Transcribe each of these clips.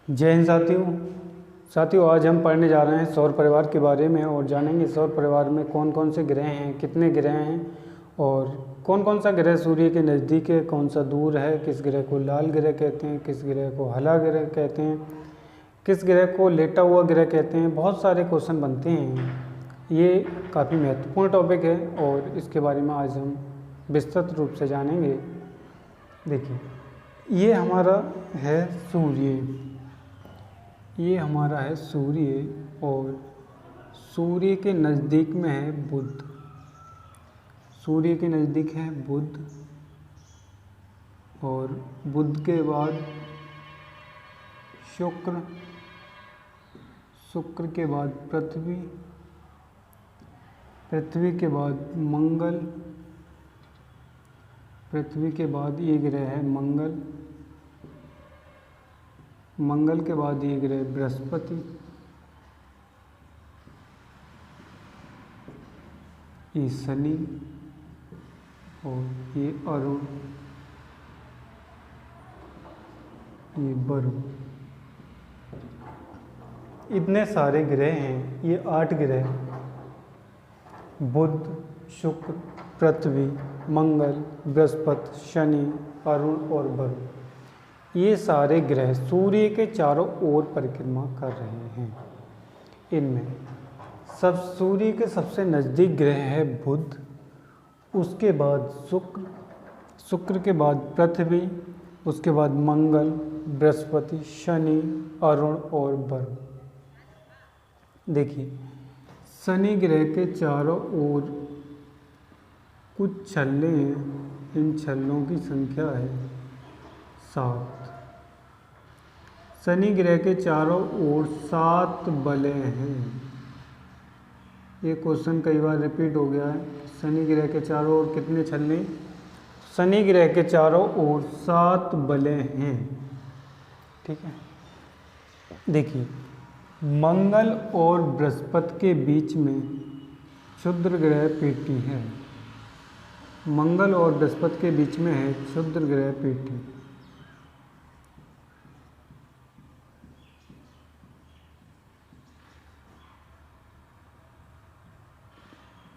जय हिंद साथियों, आज हम पढ़ने जा रहे हैं सौर परिवार के बारे में और जानेंगे सौर परिवार में कौन कौन से ग्रह हैं, कितने ग्रह हैं और कौन कौन सा ग्रह सूर्य के नज़दीक है, कौन सा दूर है, किस ग्रह को लाल ग्रह कहते हैं, किस ग्रह को हला ग्रह कहते हैं, किस ग्रह को लेटा हुआ ग्रह कहते हैं। बहुत सारे क्वेश्चन बनते हैं। ये काफ़ी महत्वपूर्ण टॉपिक है और इसके बारे में आज हम विस्तृत रूप से जानेंगे। देखिए, ये हमारा है सूर्य, ये हमारा है सूर्य और सूर्य के नज़दीक में है बुध। सूर्य के नज़दीक है बुध और बुध के बाद शुक्र, शुक्र के बाद पृथ्वी, पृथ्वी के बाद मंगल, पृथ्वी के बाद ये ग्रह है मंगल, मंगल के बाद ये ग्रह बृहस्पति, ये शनि और ये अरुण, ये वरुण। इतने सारे ग्रह हैं। ये 8 ग्रह बुध, शुक्र, पृथ्वी, मंगल, बृहस्पति, शनि, अरुण और वरुण, ये सारे ग्रह सूर्य के चारों ओर परिक्रमा कर रहे हैं। इनमें सूर्य के सबसे नज़दीक ग्रह है बुध, उसके बाद शुक्र, शुक्र के बाद पृथ्वी, उसके बाद मंगल, बृहस्पति, शनि, अरुण और वरुण। देखिए, शनि ग्रह के चारों ओर कुछ छल्ले हैं। इन छल्लों की संख्या है 7। शनि ग्रह के चारों ओर 7 बलें हैं। ये क्वेश्चन कई बार रिपीट हो गया है। शनि ग्रह के चारों ओर कितने छल्ले? शनि ग्रह के चारों ओर 7 बलें हैं। ठीक है। देखिए, मंगल और बृहस्पति के बीच में क्षुद्र ग्रह पेटी है। मंगल और बृहस्पति के बीच में है क्षुद्र ग्रह पेटी।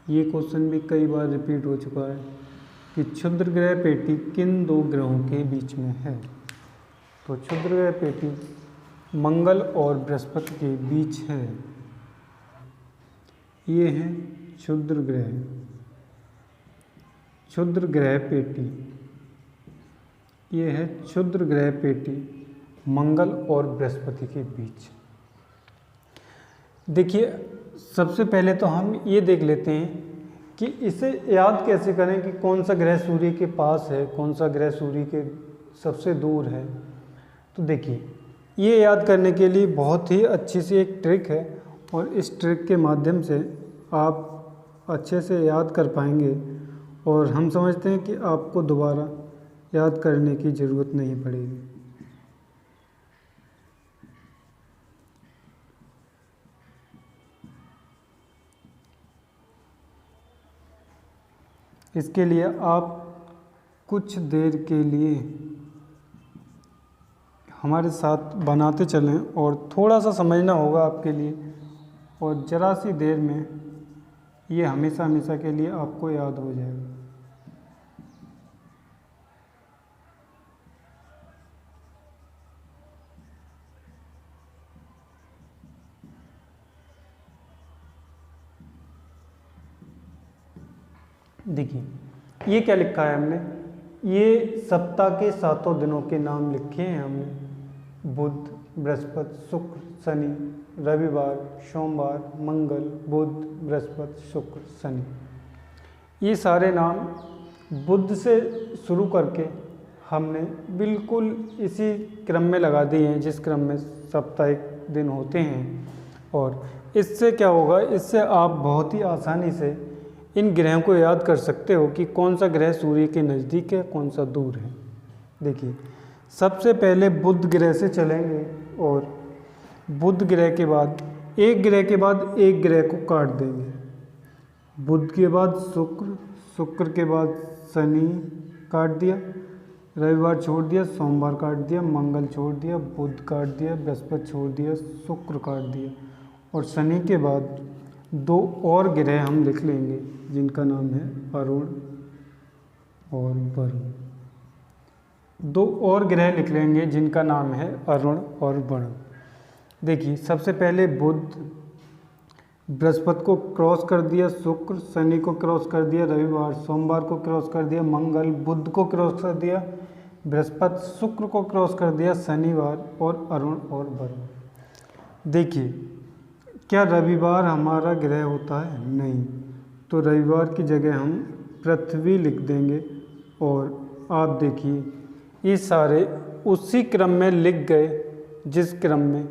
ये क्वेश्चन भी कई बार रिपीट हो चुका है कि क्षुद्र ग्रह पेटी किन 2 ग्रहों के बीच में है। तो क्षुद्र ग्रह पेटी मंगल और बृहस्पति के बीच है। ये है क्षुद्र ग्रह, क्षुद्र ग्रह पेटी। ये है क्षुद्र ग्रह पेटी मंगल और बृहस्पति के बीच। देखिए, सबसे पहले तो हम ये देख लेते हैं कि इसे याद कैसे करें कि कौन सा ग्रह सूर्य के पास है, कौन सा ग्रह सूर्य के सबसे दूर है। तो देखिए, ये याद करने के लिए बहुत ही अच्छी सी एक ट्रिक है और इस ट्रिक के माध्यम से आप अच्छे से याद कर पाएंगे और हम समझते हैं कि आपको दोबारा याद करने की ज़रूरत नहीं पड़ेगी। इसके लिए आप कुछ देर के लिए हमारे साथ बनाते चलें और थोड़ा सा समझना होगा आपके लिए और ज़रा सी देर में ये हमेशा हमेशा के लिए आपको याद हो जाएगा। देखिए, ये क्या लिखा है हमने? ये सप्ताह के 7 दिनों के नाम लिखे हैं हमने। बुध, बृहस्पति, शुक्र, शनि, रविवार, सोमवार, मंगल, बुध, बृहस्पति, शुक्र, शनि। ये सारे नाम बुध से शुरू करके हमने बिल्कुल इसी क्रम में लगा दिए हैं जिस क्रम में साप्ताहिक दिन होते हैं। और इससे क्या होगा, इससे आप बहुत ही आसानी से इन ग्रहों को याद कर सकते हो कि कौन सा ग्रह सूर्य के नज़दीक है, कौन सा दूर है। देखिए, सबसे पहले बुध ग्रह से चलेंगे और बुध ग्रह के बाद एक ग्रह के बाद एक ग्रह को काट देंगे। बुध के बाद शुक्र, शुक्र के बाद शनि काट दिया, रविवार छोड़ दिया, सोमवार काट दिया, मंगल छोड़ दिया, बुध काट दिया, बृहस्पति छोड़ दिया, शुक्र काट दिया, और शनि के बाद 2 और ग्रह हम लिख लेंगे जिनका नाम है अरुण और वरुण। 2 और ग्रह लिख लेंगे जिनका नाम है अरुण और वरुण। देखिए, सबसे पहले बुध, बृहस्पति को क्रॉस कर दिया, शुक्र, शनि को क्रॉस कर दिया, रविवार, सोमवार को क्रॉस कर दिया, मंगल, बुध को क्रॉस कर दिया, बृहस्पति, शुक्र को क्रॉस कर दिया, शनिवार, और अरुण और वरुण। देखिए, क्या रविवार हमारा ग्रह होता है? नहीं। तो रविवार की जगह हम पृथ्वी लिख देंगे, और आप देखिए ये सारे उसी क्रम में लिख गए जिस क्रम में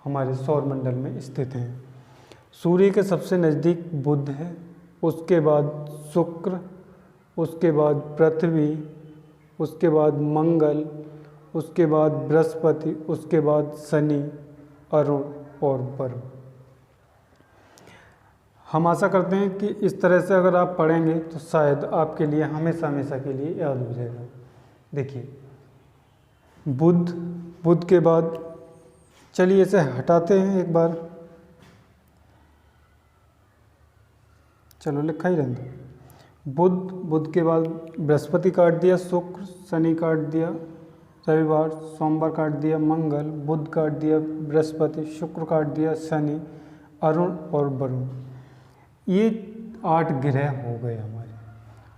हमारे सौरमंडल में स्थित हैं। सूर्य के सबसे नज़दीक बुध है, उसके बाद शुक्र, उसके बाद पृथ्वी, उसके बाद मंगल, उसके बाद बृहस्पति, उसके बाद शनि, अरुण और वरुण। हम आशा करते हैं कि इस तरह से अगर आप पढ़ेंगे तो शायद आपके लिए हमेशा हमेशा के लिए याद हो जाएगा। देखिए, बुध के बाद, चलिए इसे हटाते हैं एक बार, चलो लिखा ही रहने दो। बुध के बाद बृहस्पति काट दिया, शुक्र, शनि काट दिया, रविवार, सोमवार काट दिया, मंगल, बुध काट दिया, बृहस्पति, शुक्र काट दिया, शनि, अरुण और वरुण। ये 8 ग्रह हो गए हमारे,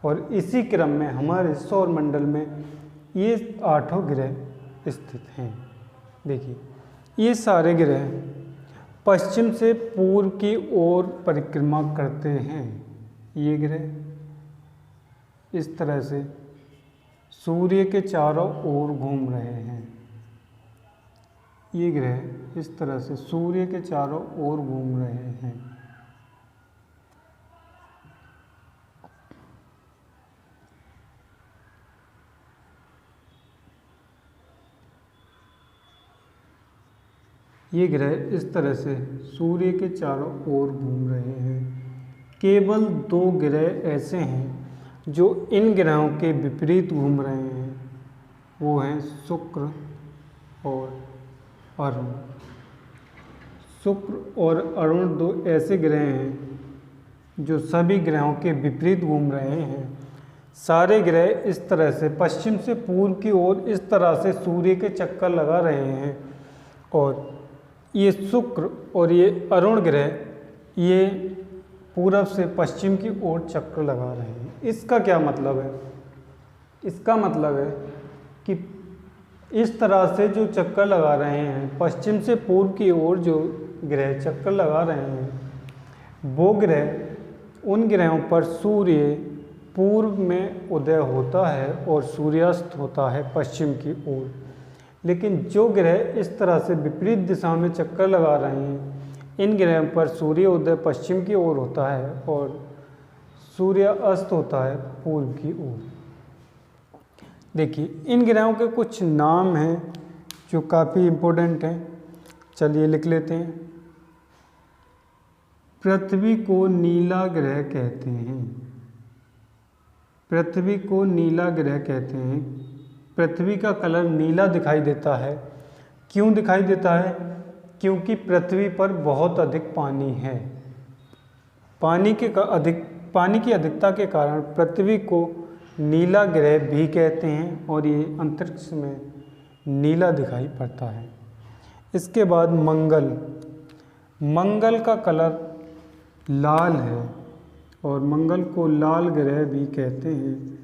और इसी क्रम में हमारे सौरमंडल में ये 8 ग्रह स्थित हैं। देखिए, ये सारे ग्रह पश्चिम से पूर्व की ओर परिक्रमा करते हैं। ये ग्रह इस तरह से सूर्य के चारों ओर घूम रहे हैं। ये ग्रह इस तरह से सूर्य के चारों ओर घूम रहे हैं। ये ग्रह इस तरह से सूर्य के चारों ओर घूम रहे हैं। केवल 2 ग्रह ऐसे हैं जो इन ग्रहों के विपरीत घूम रहे हैं, वो हैं शुक्र और अरुण। शुक्र और अरुण 2 ऐसे ग्रह हैं जो सभी ग्रहों के विपरीत घूम रहे हैं। सारे ग्रह इस तरह से पश्चिम से पूर्व की ओर इस तरह से सूर्य के चक्कर लगा रहे हैं, और ये शुक्र और ये अरुण ग्रह ये पूरब से पश्चिम की ओर चक्कर लगा रहे हैं। इसका क्या मतलब है? इसका मतलब है कि इस तरह से जो चक्कर लगा रहे हैं, पश्चिम से पूर्व की ओर जो ग्रह चक्कर लगा रहे हैं, वो ग्रह, उन ग्रहों पर सूर्य पूर्व में उदय होता है और सूर्यास्त होता है पश्चिम की ओर। लेकिन जो ग्रह इस तरह से विपरीत दिशा में चक्कर लगा रहे हैं, इन ग्रहों पर सूर्य उदय पश्चिम की ओर होता है और सूर्य अस्त होता है पूर्व की ओर। देखिए, इन ग्रहों के कुछ नाम हैं जो काफ़ी इम्पोर्टेंट हैं, चलिए लिख लेते हैं। पृथ्वी को नीला ग्रह कहते हैं। पृथ्वी को नीला ग्रह कहते हैं। पृथ्वी का कलर नीला दिखाई देता है। क्यों दिखाई देता है? क्योंकि पृथ्वी पर बहुत अधिक पानी है। पानी की अधिकता के कारण पृथ्वी को नीला ग्रह भी कहते हैं, और ये अंतरिक्ष में नीला दिखाई पड़ता है। इसके बाद मंगल का कलर लाल है, और मंगल को लाल ग्रह भी कहते हैं।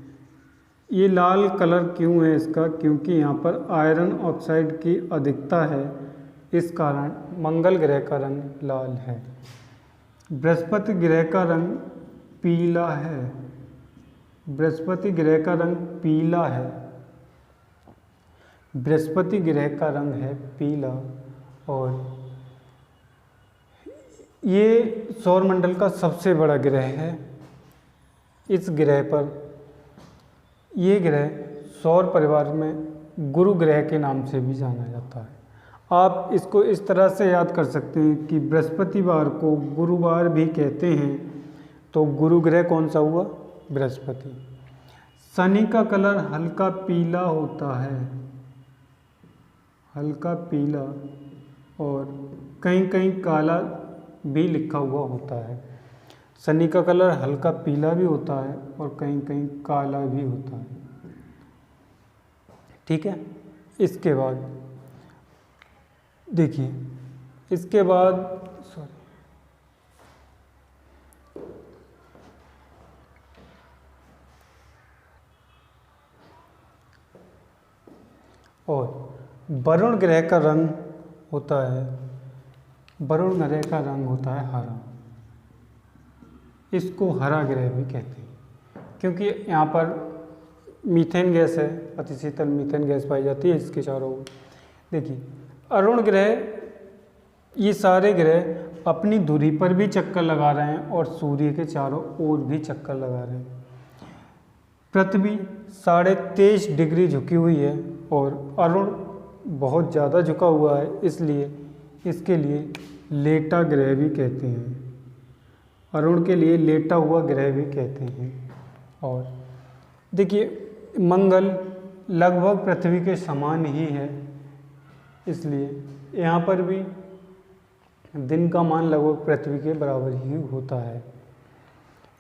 ये लाल कलर क्यों है इसका? क्योंकि यहाँ पर आयरन ऑक्साइड की अधिकता है, इस कारण मंगल ग्रह का रंग लाल है। बृहस्पति ग्रह का रंग पीला है। बृहस्पति ग्रह का रंग पीला है। बृहस्पति ग्रह का रंग है पीला, और ये सौरमंडल का सबसे बड़ा ग्रह है। इस ग्रह पर, ये ग्रह सौर परिवार में गुरु ग्रह के नाम से भी जाना जाता है। आप इसको इस तरह से याद कर सकते हैं कि बृहस्पतिवार को गुरुवार भी कहते हैं, तो गुरु ग्रह कौन सा हुआ? बृहस्पति। शनि का कलर हल्का पीला होता है, हल्का पीला, और कहीं कहीं काला भी लिखा हुआ होता है। शनि का कलर हल्का पीला भी होता है और कहीं कहीं काला भी होता है। ठीक है। इसके बाद देखिए, इसके बाद सॉरी और वरुण ग्रह का रंग होता है, वरुण ग्रह का रंग होता है हरा। इसको हरा ग्रह भी कहते हैं क्योंकि यहाँ पर मीथेन गैस है, अतिशीतल मीथेन गैस पाई जाती है इसके चारों ओर। देखिए, अरुण ग्रह, ये सारे ग्रह अपनी धुरी पर भी चक्कर लगा रहे हैं और सूर्य के चारों ओर भी चक्कर लगा रहे हैं। पृथ्वी 23.5 डिग्री झुकी हुई है और अरुण बहुत ज़्यादा झुका हुआ है, इसलिए इसके लिए लेटा ग्रह भी कहते हैं। अरुण के लिए लेटा हुआ ग्रह भी कहते हैं। और देखिए, मंगल लगभग पृथ्वी के समान ही है, इसलिए यहाँ पर भी दिन का मान लगभग पृथ्वी के बराबर ही होता है।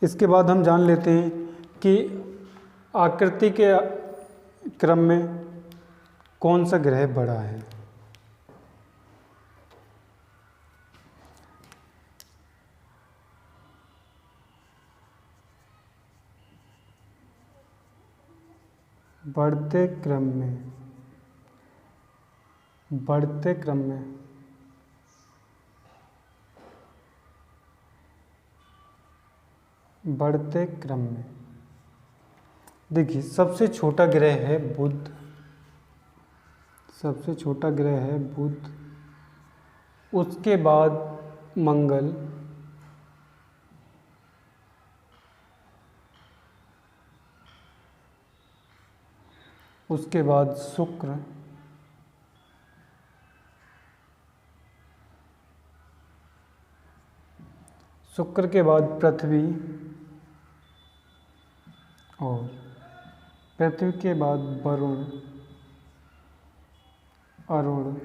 इसके बाद हम जान लेते हैं कि आकृति के क्रम में कौन सा ग्रह बड़ा है। बढ़ते क्रम में, बढ़ते क्रम में बढ़ते क्रम में देखिए, सबसे छोटा ग्रह है बुध, सबसे छोटा ग्रह है बुध, उसके बाद मंगल, उसके बाद शुक्र, शुक्र के बाद पृथ्वी, और पृथ्वी के बाद वरुण, अरुण,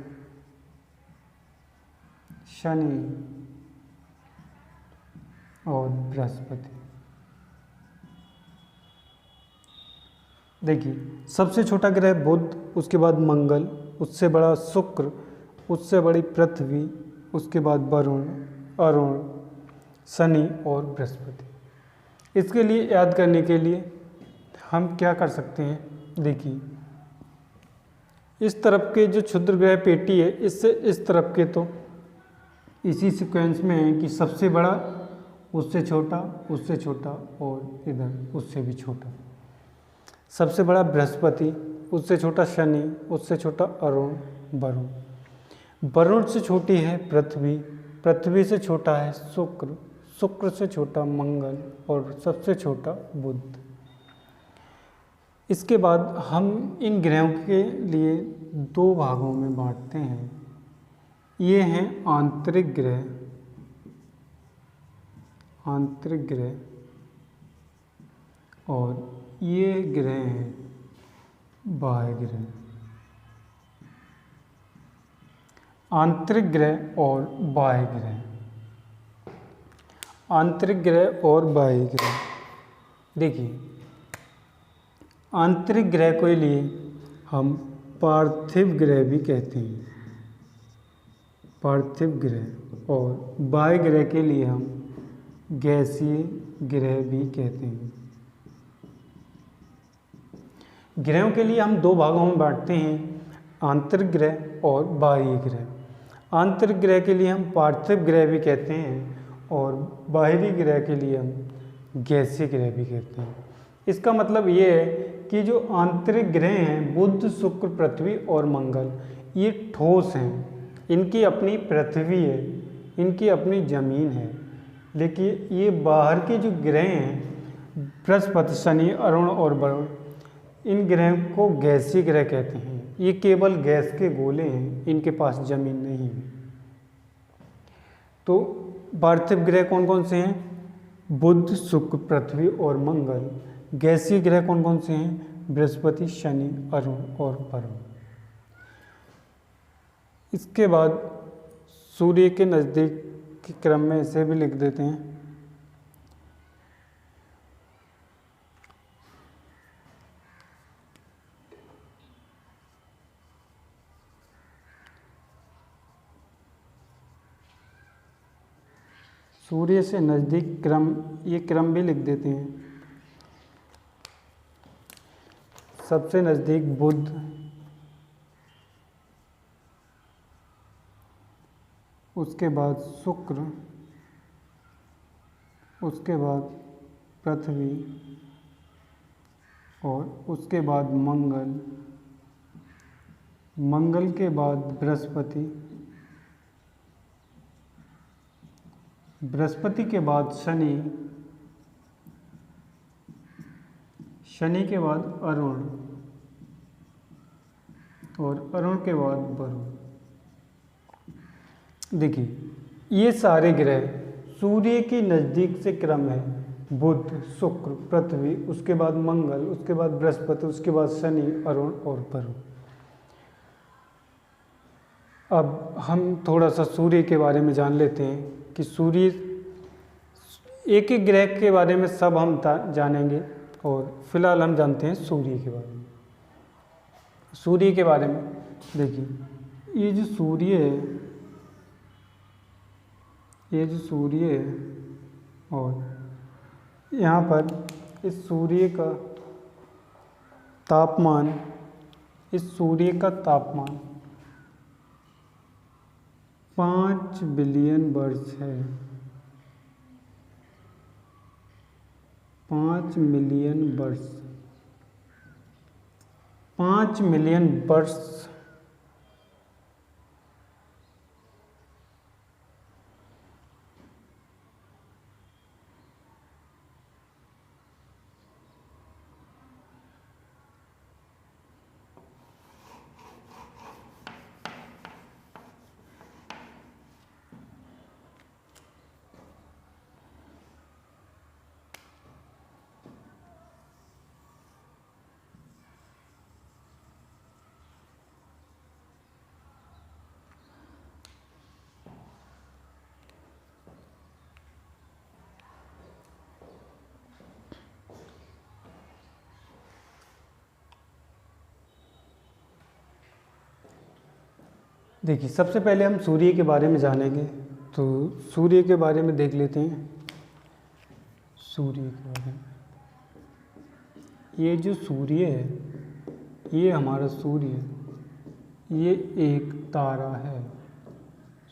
शनि और बृहस्पति। देखिए, सबसे छोटा ग्रह बुध, उसके बाद मंगल, उससे बड़ा शुक्र, उससे बड़ी पृथ्वी, उसके बाद वरुण, अरुण, शनि और बृहस्पति। इसके लिए याद करने के लिए हम क्या कर सकते हैं, देखिए, इस तरफ के जो क्षुद्र ग्रह पेटी है, इससे इस तरफ के तो इसी सीक्वेंस में है कि सबसे बड़ा, उससे छोटा, उससे छोटा और इधर उससे भी छोटा। सबसे बड़ा बृहस्पति, उससे छोटा शनि, उससे छोटा अरुण, वरुण। वरुण से छोटी है पृथ्वी, पृथ्वी से छोटा है शुक्र, शुक्र से छोटा मंगल और सबसे छोटा बुध। इसके बाद हम इन ग्रहों के लिए 2 भागों में बांटते हैं। ये हैं आंतरिक ग्रह, आंतरिक ग्रह, और ये ग्रह हैं बाह्य ग्रह। आंतरिक ग्रह और बाह्य ग्रह, आंतरिक ग्रह और बाह्य ग्रह। देखिए, आंतरिक ग्रह के लिए हम पार्थिव ग्रह भी कहते हैं, पार्थिव ग्रह, और बाह्य ग्रह के लिए हम गैसीय ग्रह भी कहते हैं। ग्रहों के लिए हम 2 भागों में बांटते हैं, आंतरिक ग्रह और बाह्य ग्रह। आंतरिक ग्रह के लिए हम पार्थिव ग्रह भी कहते हैं और बाहरी ग्रह के लिए हम गैसीय ग्रह भी कहते हैं। इसका मतलब ये है कि जो आंतरिक ग्रह हैं बुध, शुक्र, पृथ्वी और मंगल, ये ठोस हैं, इनकी अपनी पृथ्वी है, इनकी अपनी ज़मीन है। लेकिन ये बाहर के जो ग्रह हैं बृहस्पति, शनि, अरुण और वरुण, इन ग्रहों को गैसीय ग्रह कहते हैं। ये केवल गैस के गोले हैं, इनके पास जमीन नहीं है। तो पार्थिव ग्रह कौन कौन से हैं? बुध, शुक्र, पृथ्वी और मंगल। गैसीय ग्रह कौन कौन से हैं? बृहस्पति, शनि, अरुण और वरुण। इसके बाद सूर्य के नज़दीक के क्रम में इसे भी लिख देते हैं। सूर्य से नज़दीक क्रम, ये क्रम भी लिख देते हैं। सबसे नज़दीक बुध, उसके बाद शुक्र, उसके बाद पृथ्वी और उसके बाद मंगल, मंगल के बाद बृहस्पति, बृहस्पति के बाद शनि, शनि के बाद अरुण और अरुण के बाद वरुण। देखिए ये सारे ग्रह सूर्य के नज़दीक से क्रम है। बुध, शुक्र, पृथ्वी, उसके बाद मंगल, उसके बाद बृहस्पति, उसके बाद शनि, अरुण और वरुण। अब हम थोड़ा सा सूर्य के बारे में जान लेते हैं कि सूर्य, एक एक ग्रह के बारे में सब हम जानेंगे और फिलहाल हम जानते हैं सूर्य के बारे में। सूर्य के बारे में देखिए, ये जो सूर्य है, ये जो सूर्य है और यहाँ पर इस सूर्य का तापमान, इस सूर्य का तापमान 5 बिलियन वर्ष है। 5 मिलियन वर्ष, 5 मिलियन वर्ष। देखिए सबसे पहले हम सूर्य के बारे में जानेंगे, तो सूर्य के बारे में देख लेते हैं। सूर्य के बारे में, ये जो सूर्य है, ये हमारा सूर्य है, ये एक तारा है।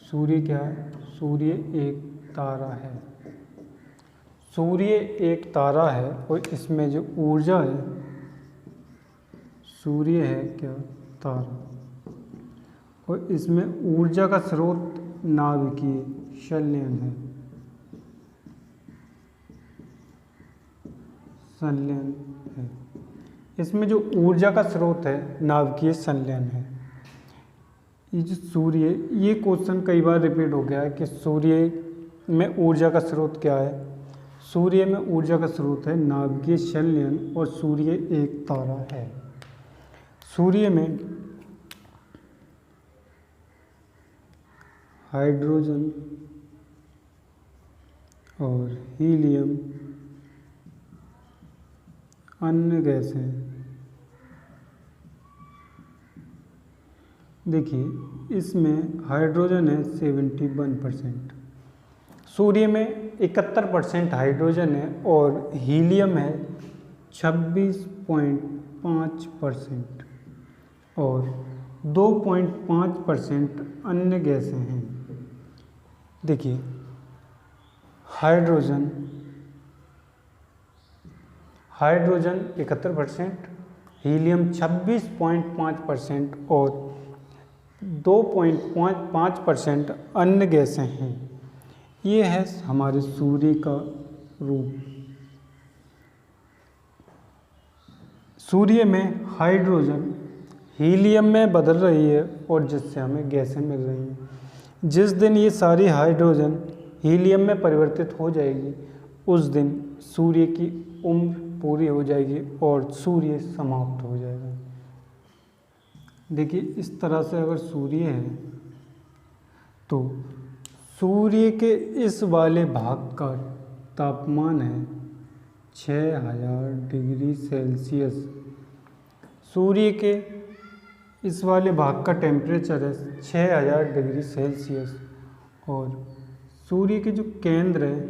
सूर्य क्या है? सूर्य एक तारा है। सूर्य एक तारा है और इसमें जो ऊर्जा है, सूर्य है क्या? तारा। और इसमें ऊर्जा का स्रोत नाभिकीय संलयन है। संलयन है, इसमें जो ऊर्जा का स्रोत है नाभिकीय संलयन है। ये जो सूर्य, ये क्वेश्चन कई बार रिपीट हो गया है कि सूर्य में ऊर्जा का स्रोत क्या है। सूर्य में ऊर्जा का स्रोत है नाभिकीय संलयन और सूर्य एक तारा है। सूर्य में हाइड्रोजन और हीलियम अन्य गैस हैं। देखिए इसमें हाइड्रोजन है 71%, सूर्य में 71% हाइड्रोजन है और हीलियम है 26.5% और 2.5% अन्य गैसें हैं। देखिए हाइड्रोजन 71%, हीलियम 26.5% और 2.5% अन्य गैसें हैं। ये है हमारे सूर्य का रूप। सूर्य में हाइड्रोजन हीलियम में बदल रही है और जिससे हमें गैसें मिल रही हैं। जिस दिन ये सारी हाइड्रोजन हीलियम में परिवर्तित हो जाएगी, उस दिन सूर्य की उम्र पूरी हो जाएगी और सूर्य समाप्त हो जाएगा। देखिए इस तरह से अगर सूर्य है तो सूर्य के इस वाले भाग का तापमान है 6000 डिग्री सेल्सियस। सूर्य के इस वाले भाग का टेम्परेचर है 6000 डिग्री सेल्सियस और सूर्य के जो केंद्र है,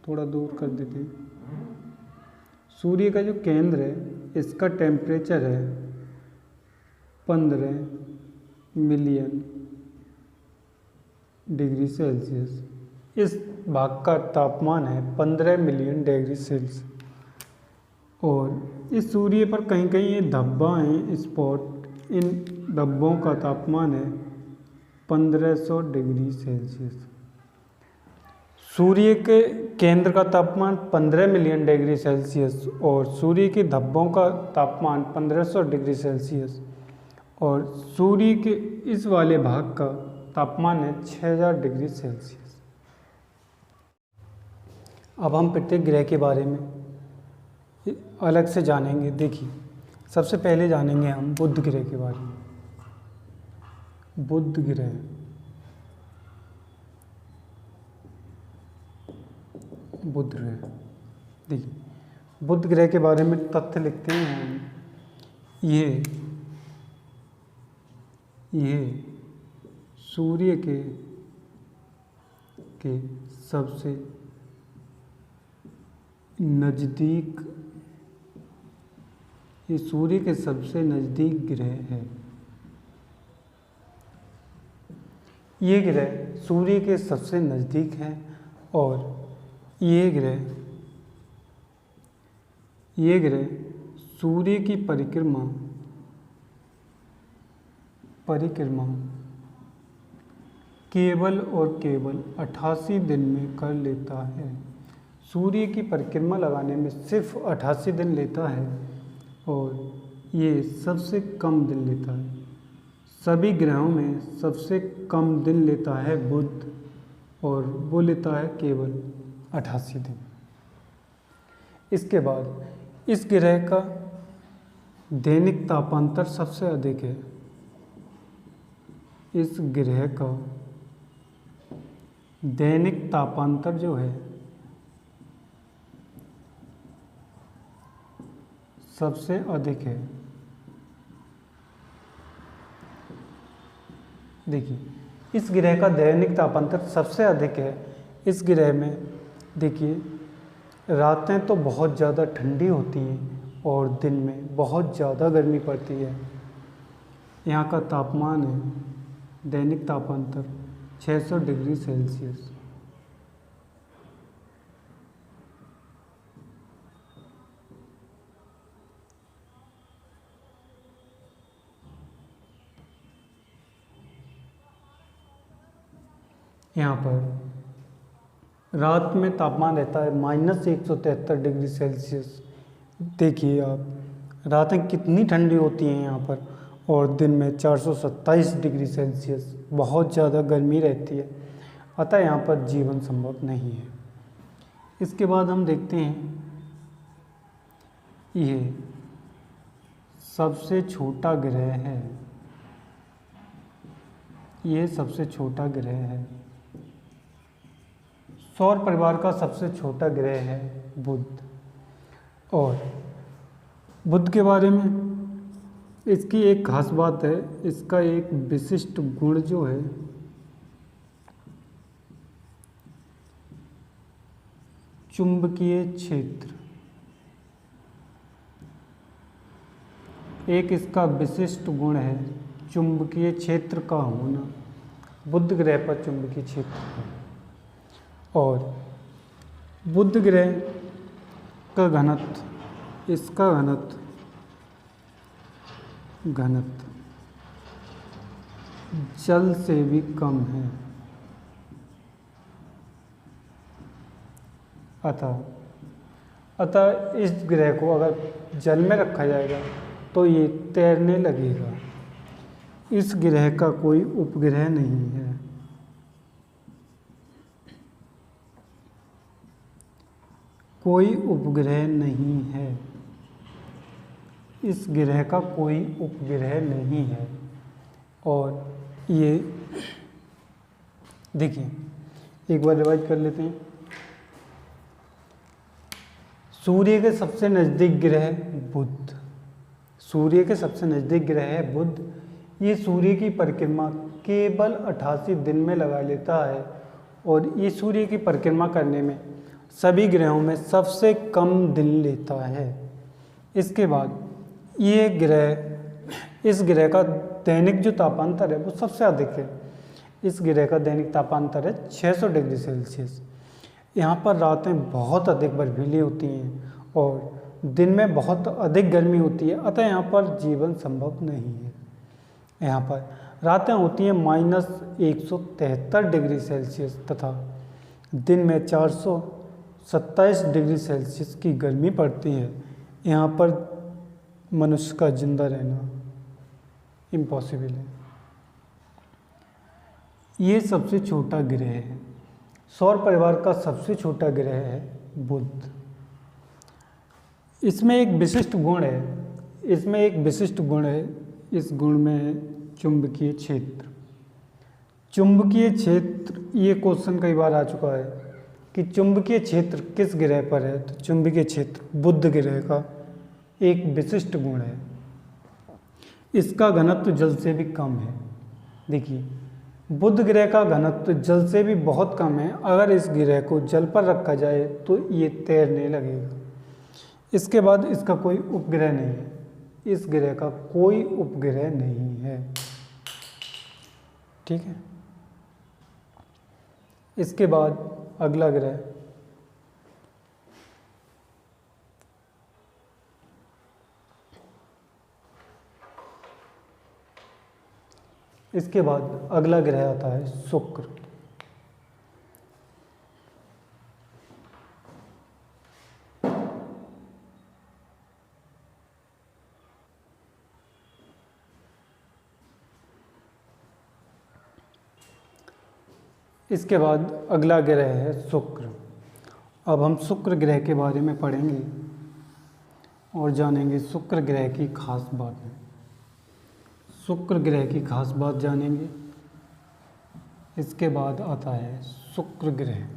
थोड़ा दूर कर देते हैं, सूर्य का जो केंद्र है इसका टेम्परेचर है 15 मिलियन डिग्री सेल्सियस। इस भाग का तापमान है 15 मिलियन डिग्री सेल्सियस और इस सूर्य पर कहीं कहीं ये धब्बा हैं स्पॉट, इन धब्बों का तापमान है 1500 डिग्री सेल्सियस। सूर्य के केंद्र का तापमान 15 मिलियन डिग्री सेल्सियस और सूर्य के धब्बों का तापमान 1500 डिग्री सेल्सियस और सूर्य के इस वाले भाग का तापमान है 6000 डिग्री सेल्सियस। अब हम प्रत्येक ग्रह के बारे में अलग से जानेंगे। देखिए सबसे पहले जानेंगे हम बुध ग्रह के बारे में। बुध ग्रह, बुध ग्रह, देखिए बुध ग्रह के बारे में तथ्य लिखते हैं हम। ये सूर्य के सबसे नज़दीक, ये सूर्य के सबसे नज़दीक ग्रह है। ये ग्रह सूर्य के सबसे नज़दीक है और ये ग्रह सूर्य की परिक्रमा केवल और केवल 88 दिन में कर लेता है। सूर्य की परिक्रमा लगाने में सिर्फ 88 दिन लेता है और ये सबसे कम दिन लेता है। सभी ग्रहों में सबसे कम दिन लेता है बुध और वो लेता है केवल 88 दिन। इसके बाद इस ग्रह का दैनिक तापांतर सबसे अधिक है। इस ग्रह का दैनिक तापांतर जो है सबसे अधिक है। देखिए इस ग्रह का दैनिक तापांतर सबसे अधिक है। इस ग्रह में देखिए रातें तो बहुत ज़्यादा ठंडी होती हैं और दिन में बहुत ज़्यादा गर्मी पड़ती है। यहाँ का तापमान है दैनिक तापांतर 600 डिग्री सेल्सियस। यहाँ पर रात में तापमान रहता है -173 डिग्री सेल्सियस। देखिए आप रातें कितनी ठंडी होती हैं यहाँ पर और दिन में 427 डिग्री सेल्सियस, बहुत ज़्यादा गर्मी रहती है। अतः यहाँ पर जीवन संभव नहीं है। इसके बाद हम देखते हैं ये सबसे छोटा ग्रह है। ये सबसे छोटा ग्रह है। सौर परिवार का सबसे छोटा ग्रह है बुध। और बुध के बारे में इसकी एक खास बात है, इसका एक विशिष्ट गुण जो है चुंबकीय क्षेत्र। एक इसका विशिष्ट गुण है चुंबकीय क्षेत्र का होना। बुध ग्रह पर चुंबकीय क्षेत्र है। और बुध ग्रह का घनत्व, इसका घनत्व जल से भी कम है। अतः इस ग्रह को अगर जल में रखा जाएगा तो ये तैरने लगेगा। इस ग्रह का कोई उपग्रह नहीं है। कोई उपग्रह नहीं है। इस ग्रह का कोई उपग्रह नहीं है। और ये देखिए, एक बार रिवाइज कर लेते हैं। सूर्य के सबसे नज़दीक ग्रह बुध, सूर्य के सबसे नज़दीक ग्रह है बुध। ये सूर्य की परिक्रमा केवल 88 दिन में लगा लेता है और ये सूर्य की परिक्रमा करने में सभी ग्रहों में सबसे कम दिन लेता है। इसके बाद ये ग्रह, इस ग्रह का दैनिक जो तापांतर है वो सबसे अधिक है। इस ग्रह का दैनिक तापांतर है 600 डिग्री सेल्सियस। यहाँ पर रातें बहुत अधिक बर्फीली होती हैं और दिन में बहुत अधिक गर्मी होती है, अतः यहाँ पर जीवन संभव नहीं है। यहाँ पर रातें होती हैं -173 डिग्री सेल्सियस तथा दिन में 427 डिग्री सेल्सियस की गर्मी पड़ती है। यहाँ पर मनुष्य का जिंदा रहना इम्पॉसिबल है। ये सबसे छोटा ग्रह है। सौर परिवार का सबसे छोटा ग्रह है बुध। इसमें एक विशिष्ट गुण है, इस गुण में चुंबकीय क्षेत्र। चुंबकीय क्षेत्र, ये क्वेश्चन कई बार आ चुका है कि चुंबकीय क्षेत्र किस ग्रह पर है, तो चुंबकीय क्षेत्र बुध ग्रह का एक विशिष्ट गुण है। इसका घनत्व जल से भी कम है। देखिए, बुध ग्रह का घनत्व जल से भी बहुत कम है। अगर इस ग्रह को जल पर रखा जाए तो ये तैरने लगेगा। इसके बाद इसका कोई उपग्रह नहीं है। इस ग्रह का कोई उपग्रह नहीं है। ठीक है। इसके बाद अगला ग्रह, इसके बाद अगला ग्रह आता है शुक्र। इसके बाद अगला ग्रह है शुक्र। अब हम शुक्र ग्रह के बारे में पढ़ेंगे और जानेंगे शुक्र ग्रह की खास बातें। शुक्र ग्रह की खास बात जानेंगे। इसके बाद आता है शुक्र ग्रह।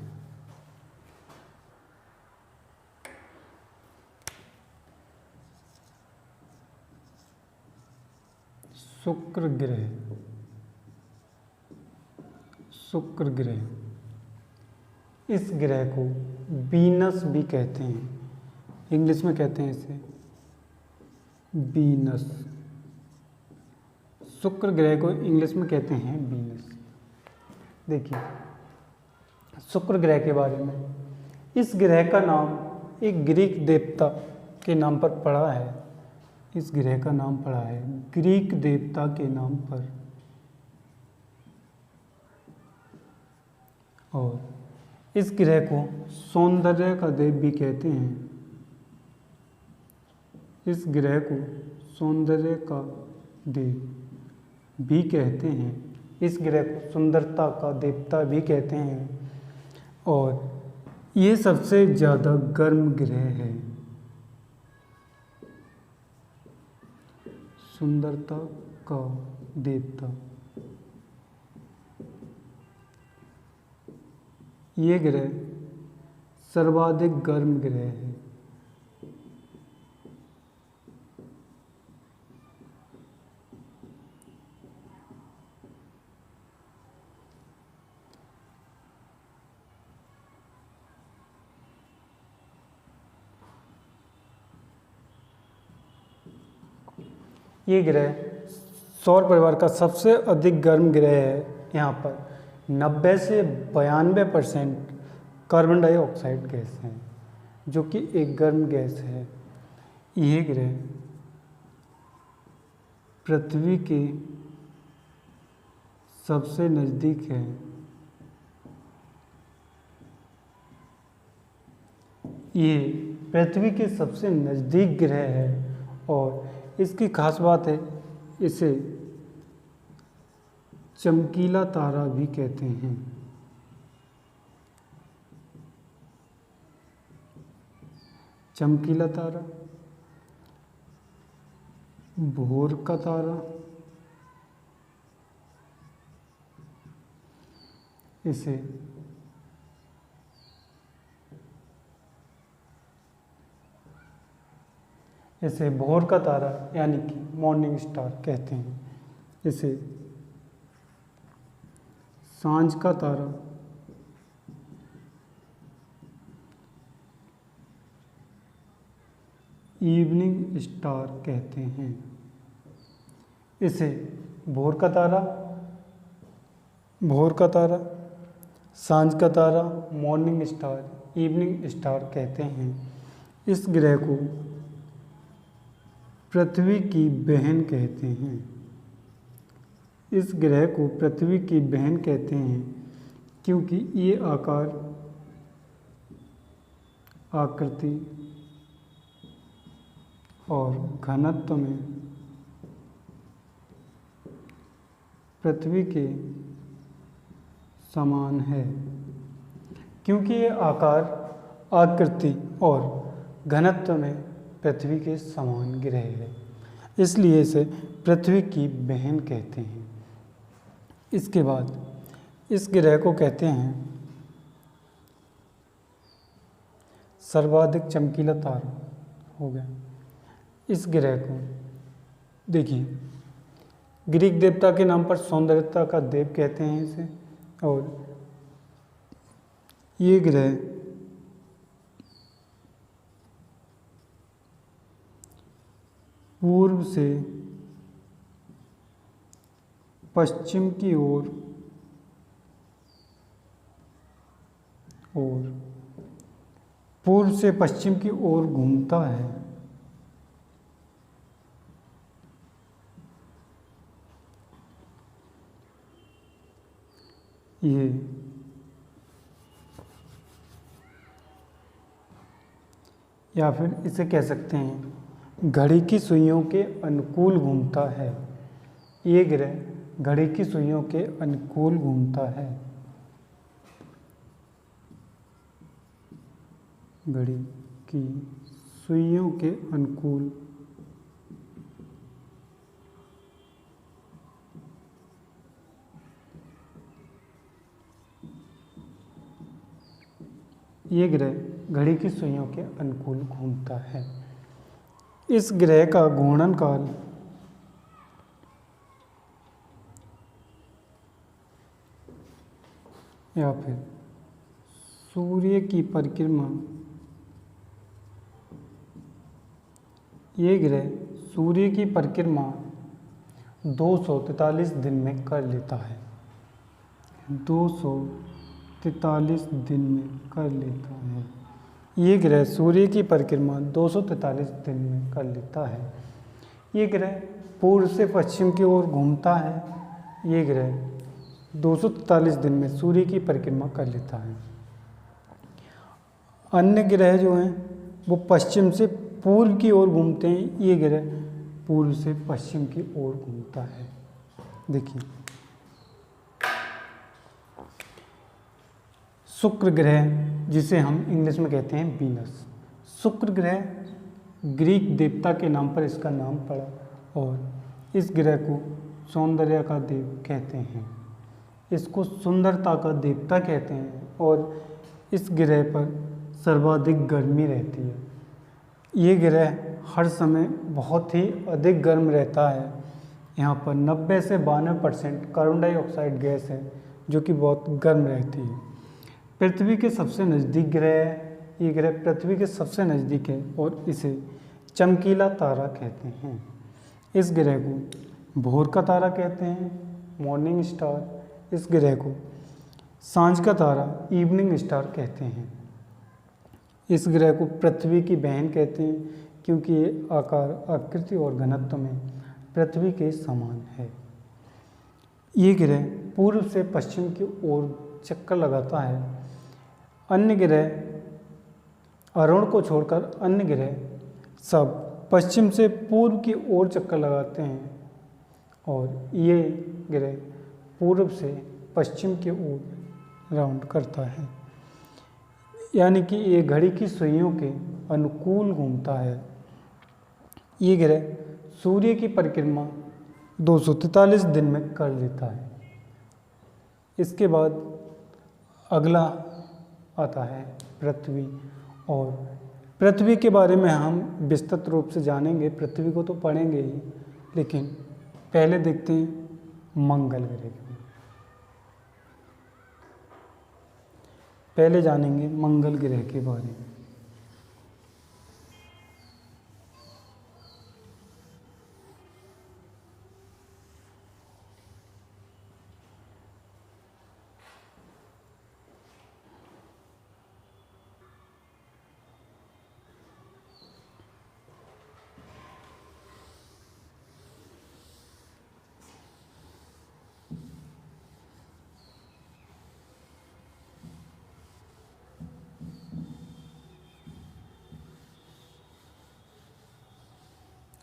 शुक्र ग्रह, शुक्र ग्रह, इस ग्रह को वीनस भी कहते हैं। इंग्लिश में कहते हैं इसे वीनस। शुक्र ग्रह को इंग्लिश में कहते हैं वीनस। देखिए, शुक्र ग्रह के बारे में, इस ग्रह का नाम एक ग्रीक देवता के नाम पर पड़ा है। इस ग्रह का नाम पड़ा है ग्रीक देवता के नाम पर। और इस ग्रह को सौंदर्य का देव भी कहते हैं। इस ग्रह को सौंदर्य का देव भी कहते हैं। इस ग्रह को सुंदरता का देवता भी कहते हैं। और ये सबसे ज़्यादा गर्म ग्रह है। सुंदरता का देवता। ये ग्रह सर्वाधिक गर्म ग्रह है। ये ग्रह सौर परिवार का सबसे अधिक गर्म ग्रह है। यहाँ पर 90 से 92% कार्बन डाइऑक्साइड गैस है, जो कि एक गर्म गैस है। यह ग्रह पृथ्वी के सबसे नज़दीक है। ये पृथ्वी के सबसे नज़दीक ग्रह है और इसकी खास बात है, इसे चमकीला तारा भी कहते हैं। चमकीला तारा, भोर का तारा, इसे भोर का तारा यानी कि मॉर्निंग स्टार कहते हैं। इसे सांझ का तारा, इवनिंग स्टार कहते हैं। इसे भोर का तारा, सांझ का तारा, मॉर्निंग स्टार, इवनिंग स्टार कहते हैं। इस ग्रह को पृथ्वी की बहन कहते हैं। इस ग्रह को पृथ्वी की बहन कहते हैं क्योंकि ये आकार, आकृति और घनत्व में पृथ्वी के समान है। क्योंकि ये आकार, आकृति और घनत्व में पृथ्वी के समान ग्रह है, इसलिए इसे पृथ्वी की बहन कहते हैं। इसके बाद इस ग्रह को कहते हैं सर्वाधिक चमकीला तारा हो गया। इस ग्रह को देखिए, ग्रीक देवता के नाम पर सौंदर्यता का देव कहते हैं इसे। और ये ग्रह पूर्व से पश्चिम की ओर और पूर्व से पश्चिम की ओर घूमता है। ये या फिर इसे कह सकते हैं घड़ी की सुइयों के अनुकूल घूमता है। ये ग्रह घड़ी की सुइयों के अनुकूल घूमता है। घड़ी की सुइयों के अनुकूल ये ग्रह घड़ी की सुइयों के अनुकूल घूमता है। इस ग्रह का घूर्णन काल या फिर सूर्य की परिक्रमा, ये ग्रह सूर्य की परिक्रमा 243 दिन में कर लेता है। 243 दिन में कर लेता है। ये ग्रह सूर्य की परिक्रमा 243 दिन में कर लेता है। ये ग्रह पूर्व से पश्चिम की ओर घूमता है। ये ग्रह 243 दिन में सूर्य की परिक्रमा कर लेता है। अन्य ग्रह जो हैं वो पश्चिम से पूर्व की ओर घूमते हैं। ये ग्रह पूर्व से पश्चिम की ओर घूमता है। देखिए, शुक्र ग्रह, जिसे हम इंग्लिश में कहते हैं वीनस। शुक्र ग्रह ग्रीक देवता के नाम पर इसका नाम पड़ा और इस ग्रह को सौंदर्य का देव कहते हैं। इसको सुंदरता का देवता कहते हैं और इस ग्रह पर सर्वाधिक गर्मी रहती है। ये ग्रह हर समय बहुत ही अधिक गर्म रहता है। यहाँ पर 90 से 92% कार्बन डाइऑक्साइड गैस है जो कि बहुत गर्म रहती है। पृथ्वी के सबसे नज़दीक ग्रह है। ये ग्रह पृथ्वी के सबसे नज़दीक है और इसे चमकीला तारा कहते हैं। इस ग्रह को भोर का तारा कहते हैं, मॉर्निंग स्टार। इस ग्रह को सांझ का तारा, इवनिंग स्टार कहते हैं। इस ग्रह को पृथ्वी की बहन कहते हैं क्योंकि ये आकार, आकृति और घनत्व में पृथ्वी के समान है। ये ग्रह पूर्व से पश्चिम की ओर चक्कर लगाता है। अन्य ग्रह अरुण को छोड़कर अन्य ग्रह सब पश्चिम से पूर्व की ओर चक्कर लगाते हैं और ये ग्रह पूर्व से पश्चिम की ओर राउंड करता है। यानी कि ये घड़ी की सुइयों के अनुकूल घूमता है। ये ग्रह सूर्य की परिक्रमा 243 दिन में कर लेता है। इसके बाद अगला आता है पृथ्वी। और पृथ्वी के बारे में हम विस्तृत रूप से जानेंगे, पृथ्वी को तो पढ़ेंगे ही, लेकिन पहले देखते हैं मंगल ग्रह के बारे में। पहले जानेंगे मंगल ग्रह के बारे में।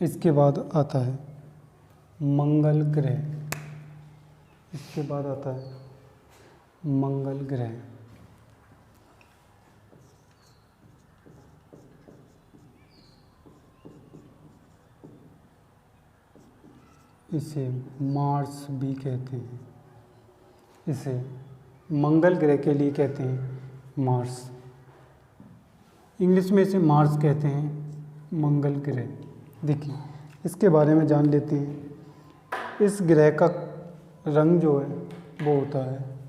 इसके बाद आता है मंगल ग्रह। इसके बाद आता है मंगल ग्रह। इसे मार्स भी कहते हैं। इसे मंगल ग्रह के लिए कहते हैं मार्स। इंग्लिश में इसे मार्स कहते हैं, मंगल ग्रह। देखिए इसके बारे में जान लेते हैं। इस ग्रह का रंग जो है वो होता है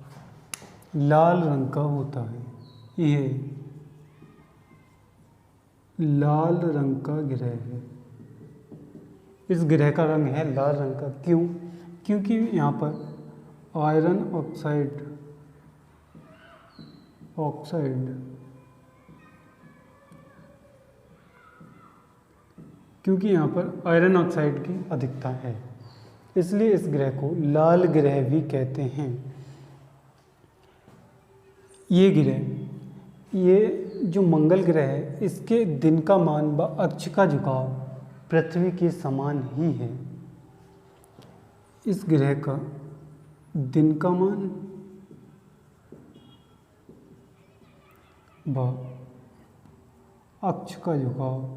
लाल रंग का होता है। यह लाल रंग का ग्रह है। इस ग्रह का रंग है लाल रंग का। क्यों? क्योंकि यहाँ पर आयरन ऑक्साइड क्योंकि यहाँ पर आयरन ऑक्साइड की अधिकता है, इसलिए इस ग्रह को लाल ग्रह भी कहते हैं। ये जो मंगल ग्रह है, इसके दिन का मान व अक्ष का झुकाव पृथ्वी के समान ही है। इस ग्रह का दिन का मान व अक्ष का झुकाव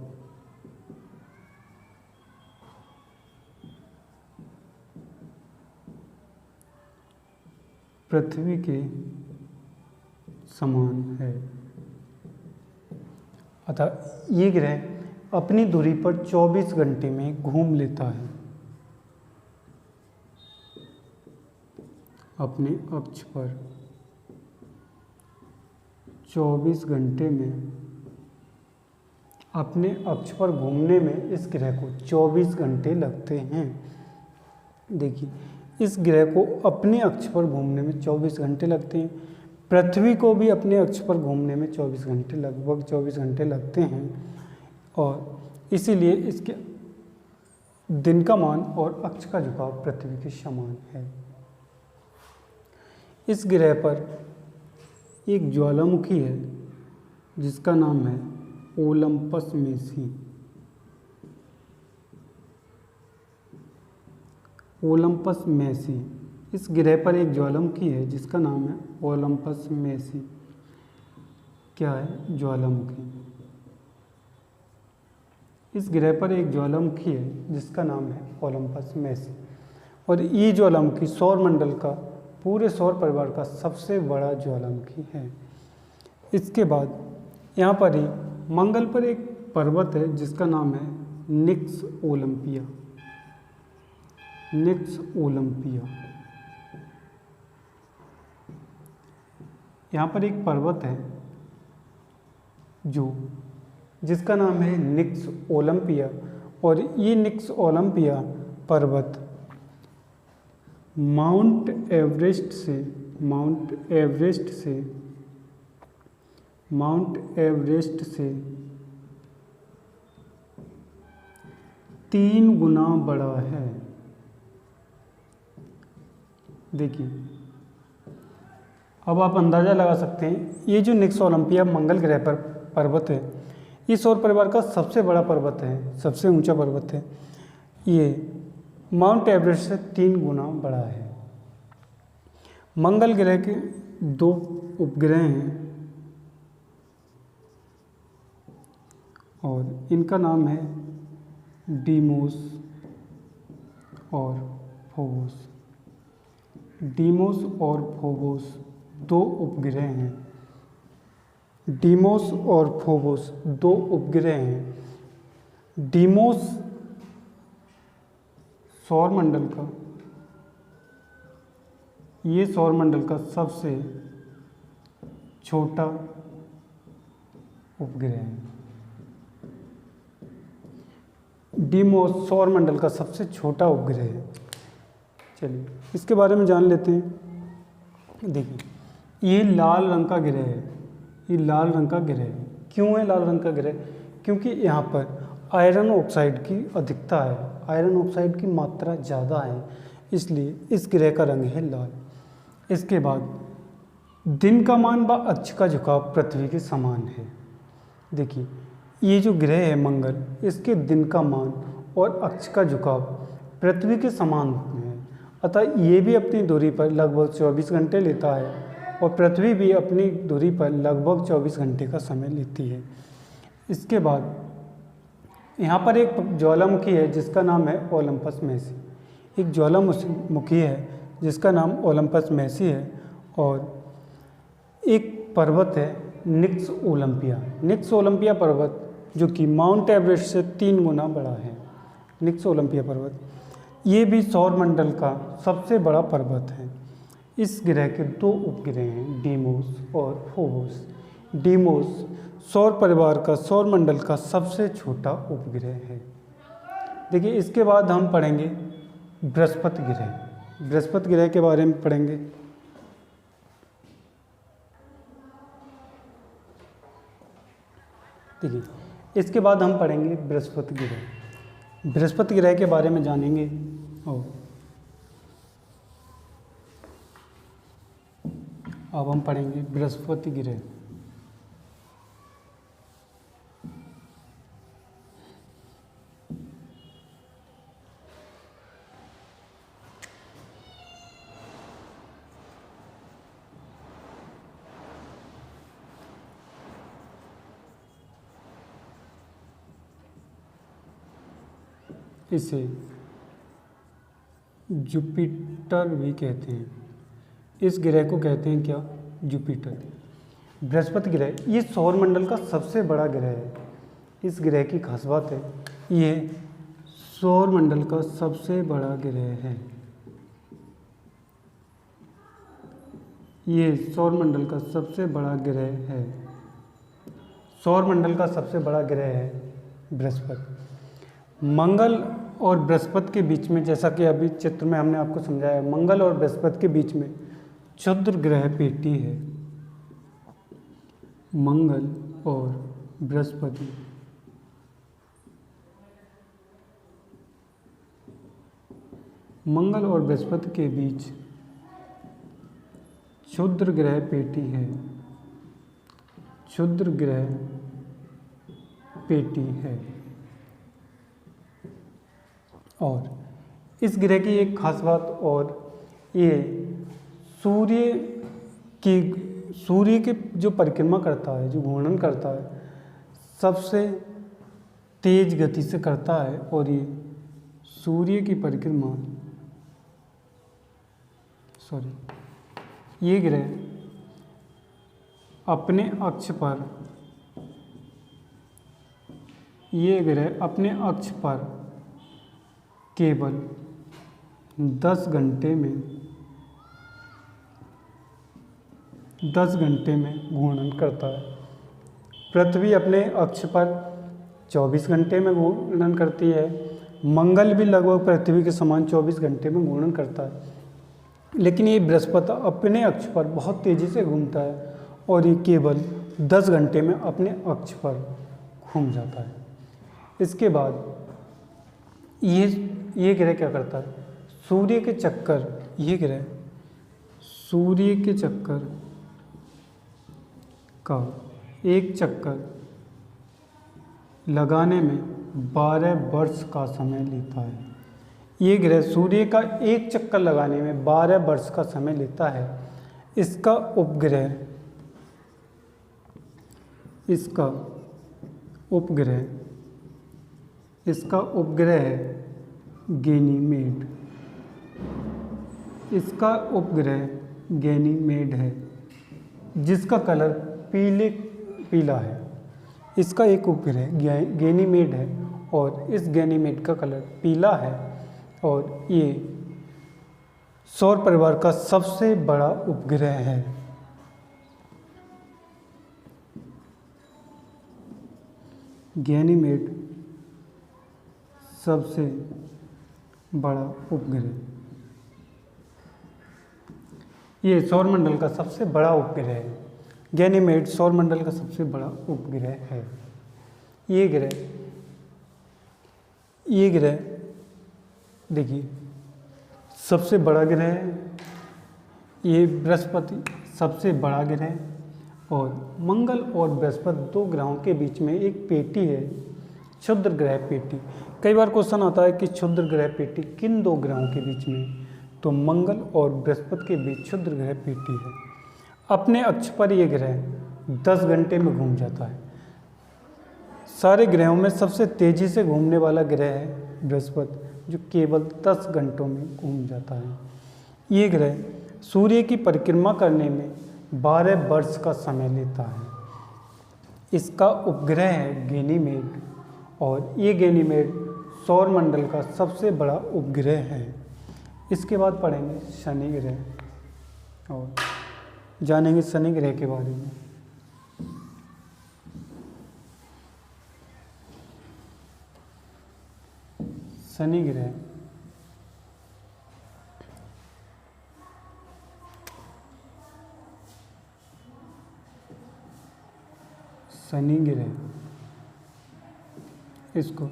पृथ्वी के समान है। अतः ये ग्रह अपनी दूरी पर 24 घंटे में घूम लेता है। अपने अक्ष पर 24 घंटे में, अपने अक्ष पर घूमने में इस ग्रह को 24 घंटे लगते हैं। देखिए इस ग्रह को अपने अक्ष पर घूमने में 24 घंटे लगते हैं। पृथ्वी को भी अपने अक्ष पर घूमने में 24 घंटे, लगभग 24 घंटे लगते हैं। और इसीलिए इसके दिन का मान और अक्ष का झुकाव पृथ्वी के समान है। इस ग्रह पर एक ज्वालामुखी है जिसका नाम है ओलंपस मेसी। Olympus Messi. इस ग्रह पर एक ज्वालामुखी है जिसका नाम है ओलंपस मेसी। क्या है? ज्वालामुखी। इस ग्रह पर एक ज्वालामुखी है जिसका नाम है ओलंपस मेसी। और ये ज्वालामुखी सौरमंडल का, पूरे सौर परिवार का सबसे बड़ा ज्वालामुखी है। इसके बाद यहाँ पर ही मंगल पर एक पर्वत है जिसका नाम है निक्स ओलंपिया। निक्स ओलंपिया। यहाँ पर एक पर्वत है जिसका नाम है निक्स ओलंपिया। और ये निक्स ओलंपिया पर्वत माउंट एवरेस्ट से 3 गुना बड़ा है। देखिए अब आप अंदाज़ा लगा सकते हैं, ये जो निक्स ओलंपिया मंगल ग्रह पर पर्वत है, ये सौर परिवार का सबसे बड़ा पर्वत है, सबसे ऊंचा पर्वत है। ये माउंट एवरेस्ट से 3 गुना बड़ा है। मंगल ग्रह के 2 उपग्रह हैं और इनका नाम है डीमोस और फोबोस। डीमोस और फोबोस दो उपग्रह हैं। डीमोस और फोबोस दो उपग्रह हैं। डीमोस सौरमंडल का, ये सौरमंडल का सबसे छोटा उपग्रह है। डीमोस सौरमंडल का सबसे छोटा उपग्रह है। चलिए इसके बारे में जान लेते हैं। देखिए ये लाल रंग का ग्रह है। ये लाल रंग का ग्रह है। क्यों है लाल रंग का ग्रह? क्योंकि यहाँ पर आयरन ऑक्साइड की अधिकता है, आयरन ऑक्साइड की मात्रा ज़्यादा है, इसलिए इस ग्रह का रंग है लाल। इसके बाद दिन का मान व अक्ष का झुकाव पृथ्वी के समान है। देखिए ये जो ग्रह है मंगल, इसके दिन का मान और अक्ष का झुकाव पृथ्वी के समान है। अतः ये भी अपनी दूरी पर लगभग 24 घंटे लेता है और पृथ्वी भी अपनी दूरी पर लगभग 24 घंटे का समय लेती है। इसके बाद यहाँ पर एक ज्वालामुखी है जिसका नाम है ओलंपस मैसी। एक ज्वालामुखी है जिसका नाम ओलंपस मैसी है और एक पर्वत है निक्स ओलंपिया। निक्स ओलंपिया पर्वत जो कि माउंट एवरेस्ट से 3 गुना बड़ा है। निक्स ओलंपिया पर्वत ये भी सौरमंडल का सबसे बड़ा पर्वत है। इस ग्रह के 2 उपग्रह हैं, डीमोस और फोबोस। डीमोस सौर परिवार का, सौरमंडल का सबसे छोटा उपग्रह है। देखिए इसके बाद हम पढ़ेंगे बृहस्पति ग्रह। बृहस्पति ग्रह के बारे में पढ़ेंगे। देखिए इसके बाद हम पढ़ेंगे बृहस्पति ग्रह। बृहस्पति ग्रह के बारे में जानेंगे। और अब हम पढ़ेंगे बृहस्पति ग्रह। इसे जुपिटर भी कहते हैं। इस ग्रह को कहते हैं क्या? जुपिटर। बृहस्पति ग्रह ये सौरमंडल का सबसे बड़ा ग्रह है। इस ग्रह की खास बात है ये सौरमंडल का सबसे बड़ा ग्रह है। ये सौरमंडल का सबसे बड़ा ग्रह है। सौरमंडल का सबसे बड़ा ग्रह है बृहस्पति। मंगल और बृहस्पति के बीच में, जैसा कि अभी चित्र में हमने आपको समझाया, मंगल और बृहस्पति के बीच में क्षुद्र ग्रह पेटी है। मंगल और बृहस्पति मंगल और बृहस्पति के बीच क्षुद्र ग्रह पेटी है। क्षुद्र ग्रह पेटी है। और इस ग्रह की एक खास बात, और ये सूर्य के जो परिक्रमा करता है, जो घूर्णन करता है, सबसे तेज गति से करता है। और ये सूर्य की परिक्रमा ये ग्रह अपने अक्ष पर केवल 10 घंटे में घूर्णन करता है। पृथ्वी अपने अक्ष पर 24 घंटे में घूर्णन करती है। मंगल भी लगभग पृथ्वी के समान 24 घंटे में घूर्णन करता है। लेकिन ये बृहस्पति अपने अक्ष पर बहुत तेज़ी से घूमता है और ये केवल 10 घंटे में अपने अक्ष पर घूम जाता है। इसके बाद ये ग्रह क्या करता है? सूर्य के चक्कर, ये ग्रह सूर्य के चक्कर का एक चक्कर लगाने में 12 वर्ष का समय लेता है। ये ग्रह सूर्य का एक चक्कर लगाने में 12 वर्ष का समय लेता है। इसका उपग्रह, इसका उपग्रह है गैनीमेड, इसका उपग्रह गैनीमेड है जिसका कलर पीला है। इसका एक उपग्रह गैनीमेड है और इस गैनीमेड का कलर पीला है और ये सौर परिवार का सबसे बड़ा उपग्रह है। गैनीमेड सबसे बड़ा उपग्रह, ये सौरमंडल का सबसे बड़ा उपग्रह है। गैनीमेड सौरमंडल का सबसे बड़ा उपग्रह है। ये ग्रह देखिए सबसे बड़ा ग्रह है। ये बृहस्पति सबसे बड़ा ग्रह है और मंगल और बृहस्पति दो ग्रहों के बीच में एक पेटी है, क्षुद्र ग्रह पेटी। कई बार क्वेश्चन आता है कि क्षुद्र ग्रह पेटी किन दो ग्रहों के बीच में, तो मंगल और बृहस्पति के बीच क्षुद्र ग्रह पेटी है। अपने अक्ष पर यह ग्रह 10 घंटे में घूम जाता है। सारे ग्रहों में सबसे तेजी से घूमने वाला ग्रह है बृहस्पति, जो केवल 10 घंटों में घूम जाता है। ये ग्रह सूर्य की परिक्रमा करने में 12 वर्ष का समय लेता है। इसका उपग्रह है गैनीमेड और ये गैनीमेड सौरमंडल का सबसे बड़ा उपग्रह है। इसके बाद पढ़ेंगे शनि ग्रह और जानेंगे शनि ग्रह के बारे में। शनि ग्रह इसको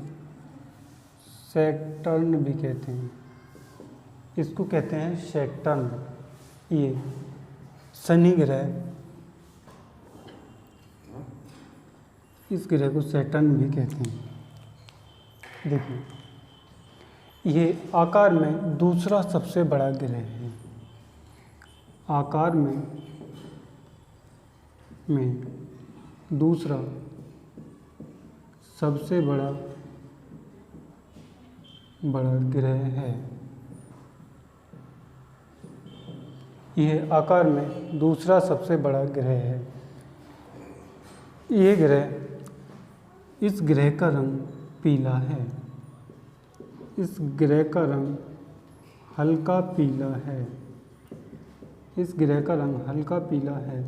सैटर्न भी कहते हैं, इसको कहते हैं सैटर्न। ये शनि ग्रह, इस ग्रह को सैटर्न भी कहते हैं। देखिए ये आकार में दूसरा सबसे बड़ा ग्रह है। आकार में दूसरा सबसे बड़ा ग्रह है। यह आकार में दूसरा सबसे बड़ा ग्रह है। ये ग्रह, इस ग्रह का रंग पीला है। इस ग्रह का रंग हल्का पीला है। इस ग्रह का रंग हल्का पीला है।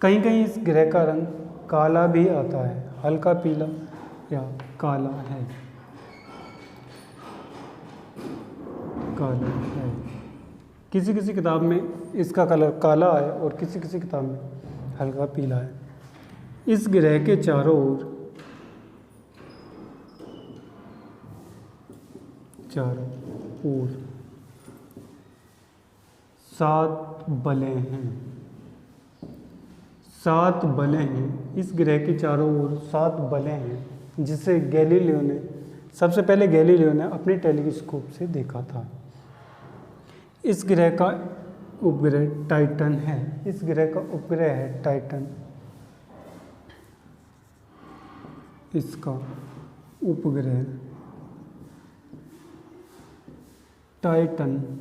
कहीं कहीं इस ग्रह का रंग काला भी आता है, हल्का पीला या काला है, काला है। किसी किसी किताब में इसका कलर काला है और किसी किसी किताब में हल्का पीला है। इस ग्रह के चारों ओर 7 बलें हैं। 7 बलें हैं। इस ग्रह के चारों ओर 7 बलें हैं, जिसे सबसे पहले गैलीलियो ने अपने टेलीस्कोप से देखा था। इस ग्रह का उपग्रह टाइटन है। इस ग्रह का उपग्रह है टाइटन। इसका उपग्रह टाइटन,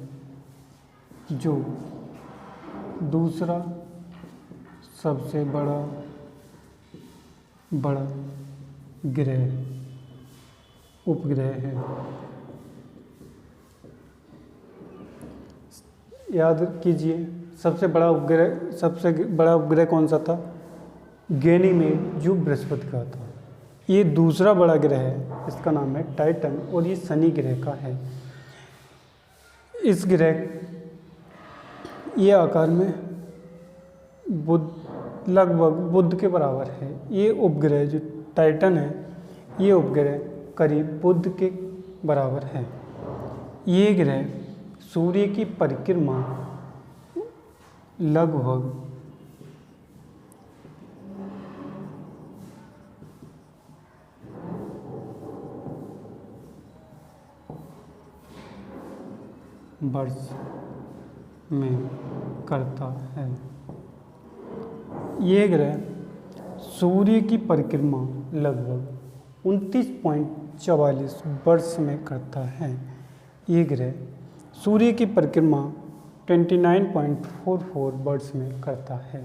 जो दूसरा सबसे बड़ा उपग्रह है। याद कीजिए सबसे बड़ा उपग्रह कौन सा था? गैनीमेड, जो बृहस्पति का था। ये दूसरा बड़ा ग्रह है, इसका नाम है टाइटन और ये शनि ग्रह का है। इस ग्रह ये आकार में लगभग बुध के बराबर है। ये उपग्रह जो टाइटन है, ये उपग्रह करीब बुध के बराबर है। ये ग्रह सूर्य की परिक्रमा लगभग 12 वर्ष में करता है। ये ग्रह सूर्य की परिक्रमा लगभग 29.44 वर्ष में करता है। ये ग्रह सूर्य की परिक्रमा 29.44 वर्ष में करता है।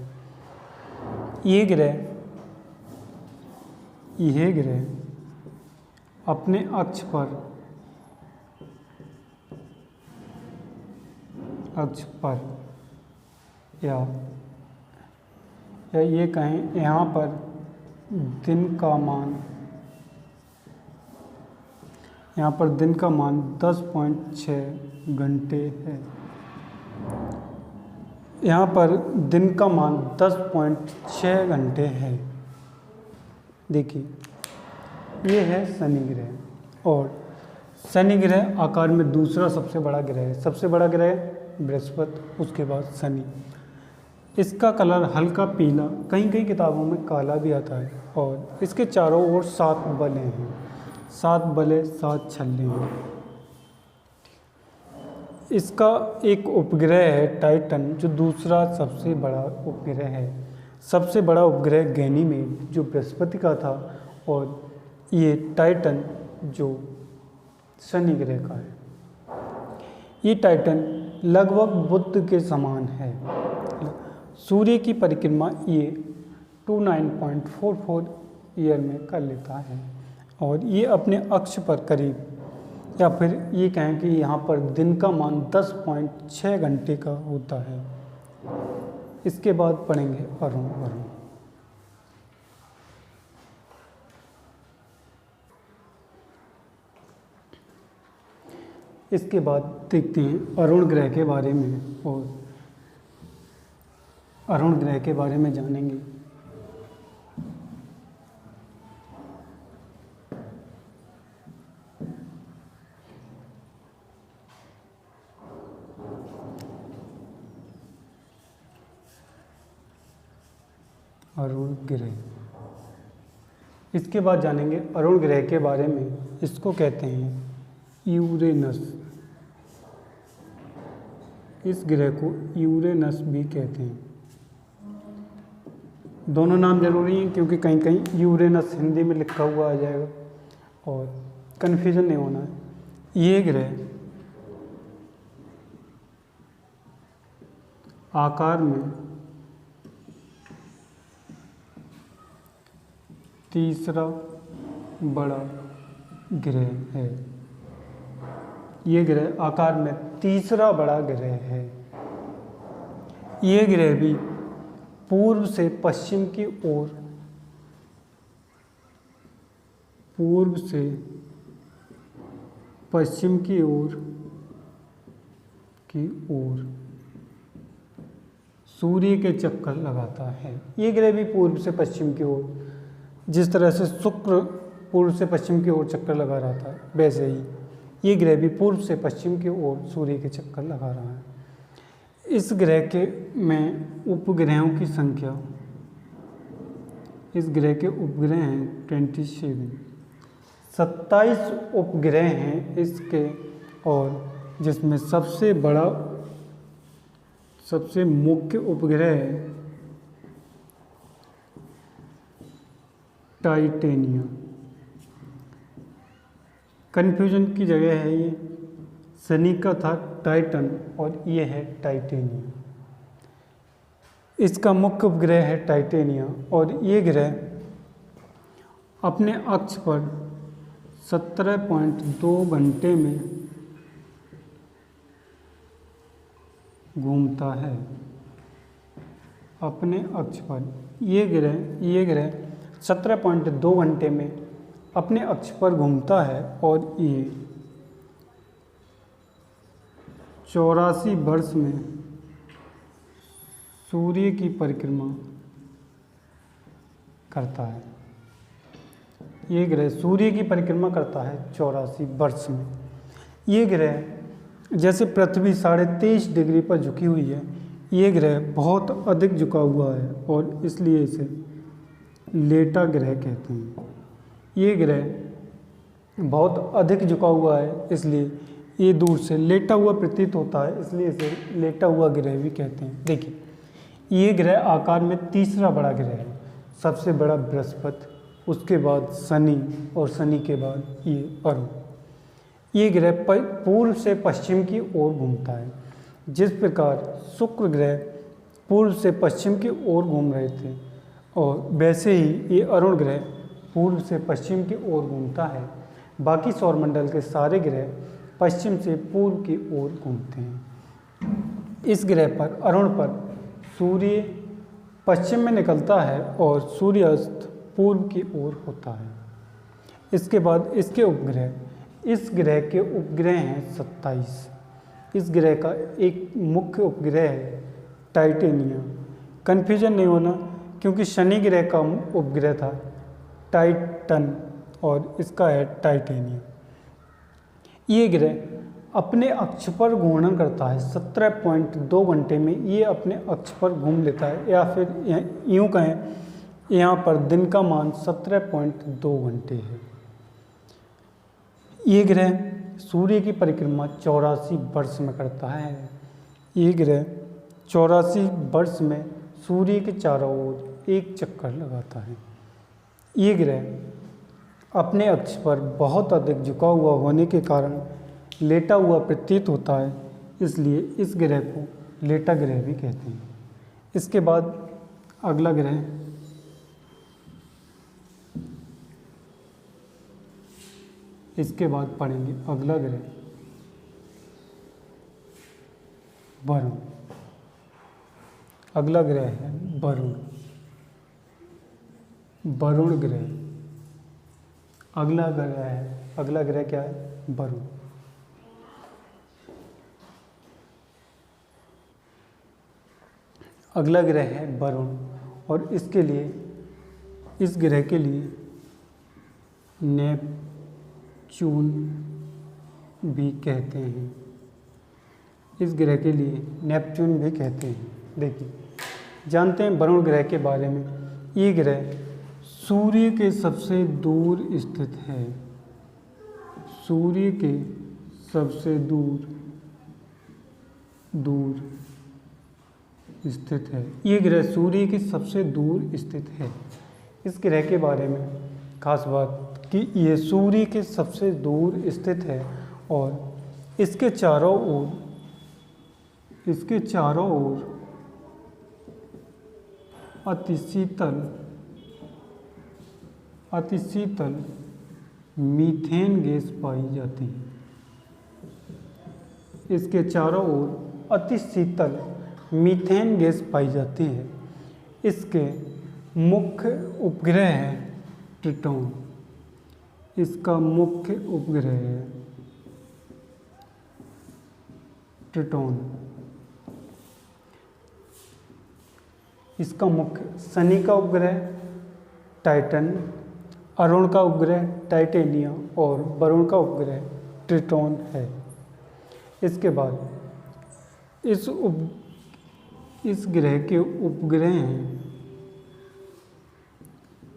यह ग्रह अपने अक्ष पर या ये कहें यहाँ पर दिन का मान 10.6 घंटे है। यहाँ पर दिन का मान 10.6 घंटे है। देखिए, ये है शनि ग्रह, और शनि ग्रह आकार में दूसरा सबसे बड़ा ग्रह है। सबसे बड़ा ग्रह बृहस्पति, उसके बाद शनि। इसका कलर हल्का पीला, कहीं कहीं किताबों में काला भी आता है, और इसके चारों ओर 7 बले हैं। 7 बले 7 छल्ले हैं। इसका एक उपग्रह है टाइटन, जो दूसरा सबसे बड़ा उपग्रह है। सबसे बड़ा उपग्रह गैनीमेड, जो बृहस्पति का था, और ये टाइटन जो शनि ग्रह का है। ये टाइटन लगभग बुध के समान है। सूर्य की परिक्रमा ये 29.44 ईयर में कर लेता है, और ये अपने अक्ष पर करीब, या फिर ये कहें कि यहाँ पर दिन का मान 10.6 घंटे का होता है। इसके बाद पढ़ेंगे वरुण। इसके बाद देखते हैं अरुण ग्रह के बारे में, और अरुण ग्रह के बारे में जानेंगे। अरुण ग्रह, इसके बाद जानेंगे अरुण ग्रह के बारे में। इसको कहते हैं यूरेनस। इस ग्रह को यूरेनस भी कहते हैं। दोनों नाम जरूरी हैं, क्योंकि कहीं कहीं यूरेनस हिंदी में लिखा हुआ आ जाएगा और कन्फ्यूजन नहीं होना है। ये ग्रह आकार में तीसरा बड़ा ग्रह है। ये ग्रह आकार में तीसरा बड़ा ग्रह है। ये ग्रह भी पूर्व से पश्चिम की ओर सूर्य के चक्कर लगाता है। ये ग्रह भी पूर्व से पश्चिम की ओर, जिस तरह से शुक्र पूर्व से पश्चिम की ओर चक्कर लगा रहा था, वैसे ही ये ग्रह भी पूर्व से पश्चिम की ओर सूर्य के चक्कर लगा रहा है। इस ग्रह के में उपग्रहों की संख्या, इस ग्रह के उपग्रह हैं 27 उपग्रह हैं इसके, और जिसमें सबसे मुख्य उपग्रह है टाइटेनिया। कन्फ्यूजन की जगह है, ये शनि का था टाइटन, और ये है टाइटेनिया। इसका मुख्य उपग्रह है टाइटेनिया, और ये ग्रह अपने अक्ष पर 17.2 घंटे में घूमता है। अपने अक्ष पर ये ग्रह 17.2 घंटे में अपने अक्ष पर घूमता है, और ये 84 वर्ष में सूर्य की परिक्रमा करता है। ये ग्रह सूर्य की परिक्रमा करता है 84 वर्ष में। ये ग्रह जैसे पृथ्वी 23.5 डिग्री पर झुकी हुई है, ये ग्रह बहुत अधिक झुका हुआ है, और इसलिए इसे लेटा ग्रह कहते हैं। ये ग्रह बहुत अधिक झुका हुआ है, इसलिए ये दूर से लेटा हुआ प्रतीत होता है, इसलिए इसे लेटा हुआ ग्रह भी कहते हैं। देखिए, ये ग्रह आकार में तीसरा बड़ा ग्रह है। सबसे बड़ा बृहस्पति, उसके बाद शनि और शनि के बाद ये अरुण। ये ग्रह पूर्व से पश्चिम की ओर घूमता है। जिस प्रकार शुक्र ग्रह पूर्व से पश्चिम की ओर घूम रहे थे और वैसे ही ये अरुण ग्रह पूर्व से पश्चिम की ओर घूमता है। बाकी सौरमंडल के सारे ग्रह पश्चिम से पूर्व की ओर घूमते हैं। इस ग्रह पर अरुण पर सूर्य पश्चिम में निकलता है और सूर्यास्त पूर्व की ओर होता है। इसके बाद इसके उपग्रह, इस ग्रह के उपग्रह हैं 27। इस ग्रह का एक मुख्य उपग्रह है टाइटेनिया। कन्फ्यूजन नहीं होना, क्योंकि शनि ग्रह का उपग्रह था टाइटन और इसका है टाइटेनिया। ये ग्रह अपने अक्ष पर घूर्णन करता है। 17.2 घंटे में ये अपने अक्ष पर घूम लेता है, या फिर यूँ कहें यहाँ पर दिन का मान 17.2 घंटे है। ये ग्रह सूर्य की परिक्रमा 84 वर्ष में करता है। ये ग्रह 84 वर्ष में सूर्य के चारों ओर एक चक्कर लगाता है। ये ग्रह अपने अक्ष पर बहुत अधिक झुका हुआ होने के कारण लेटा हुआ प्रतीत होता है, इसलिए इस ग्रह को लेटा ग्रह भी कहते हैं। इसके बाद अगला ग्रह इसके बाद पढ़ेंगे अगला ग्रह वरुण। अगला ग्रह है वरुण, वरुण ग्रह। अगला ग्रह क्या है? वरुण। अगला ग्रह है वरुण, और इसके लिए, इस ग्रह के लिए नेपच्यून भी कहते हैं। इस ग्रह के लिए नेपच्यून भी कहते हैं। देखिए, जानते हैं वरुण ग्रह के बारे में। ये ग्रह सूर्य के सबसे दूर स्थित है। सूर्य के सबसे दूर स्थित है। ये ग्रह सूर्य के सबसे दूर स्थित है। इस ग्रह के बारे में खास बात कि ये सूर्य के सबसे दूर स्थित है और इसके चारों ओर अति शीतल मीथेन गैस पाई जाती है। इसके चारों ओर अति शीतल मीथेन गैस पाई जाती है। इसके मुख्य उपग्रह है ट्रिटोन। इसका मुख्य उपग्रह है ट्रिटोन। इसका मुख्य शनि का उपग्रह टाइटन, अरुण का उपग्रह टाइटेनिया और वरुण का उपग्रह ट्रिटोन है। इसके बाद इस ग्रह के उपग्रह हैं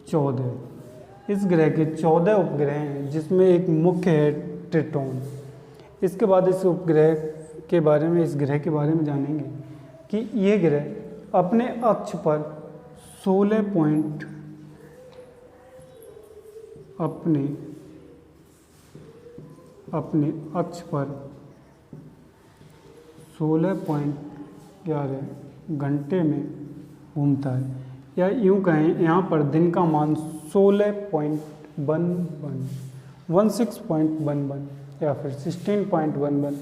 14। इस ग्रह के 14 उपग्रह हैं, जिसमें एक मुख्य है ट्रिटोन। इसके बाद इस उपग्रह के बारे में, इस ग्रह के बारे में जानेंगे कि ये ग्रह अपने अक्ष पर 16 पॉइंट अपने अक्ष पर 16.11 घंटे में घूमता है, या यूँ कहें यहाँ पर दिन का मान 16.11 या फिर 16.11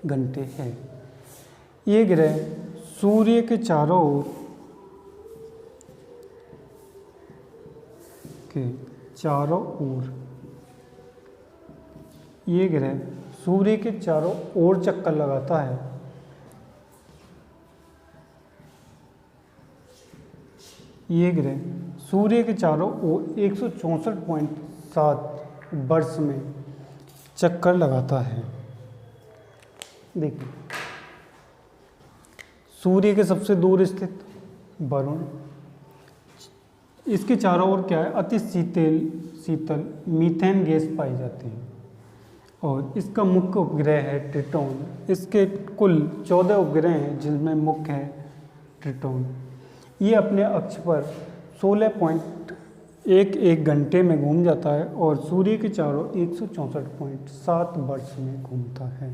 घंटे है। ये ग्रह सूर्य के चारों ओर ये ग्रह सूर्य के चारों ओर चक्कर लगाता है। ये ग्रह सूर्य के चारों ओर 164.7 वर्ष में चक्कर लगाता है। देखिए, सूर्य के सबसे दूर स्थित वरुण, इसके चारों ओर क्या है? अति शीतल मीथेन गैस पाई जाती है। और इसका मुख्य उपग्रह है ट्रिटोन। इसके कुल 14 उपग्रह हैं, जिनमें मुख्य है ट्रिटोन। ये अपने अक्ष पर 16.11 घंटे में घूम जाता है और सूर्य के चारों 164.7 वर्ष में घूमता है।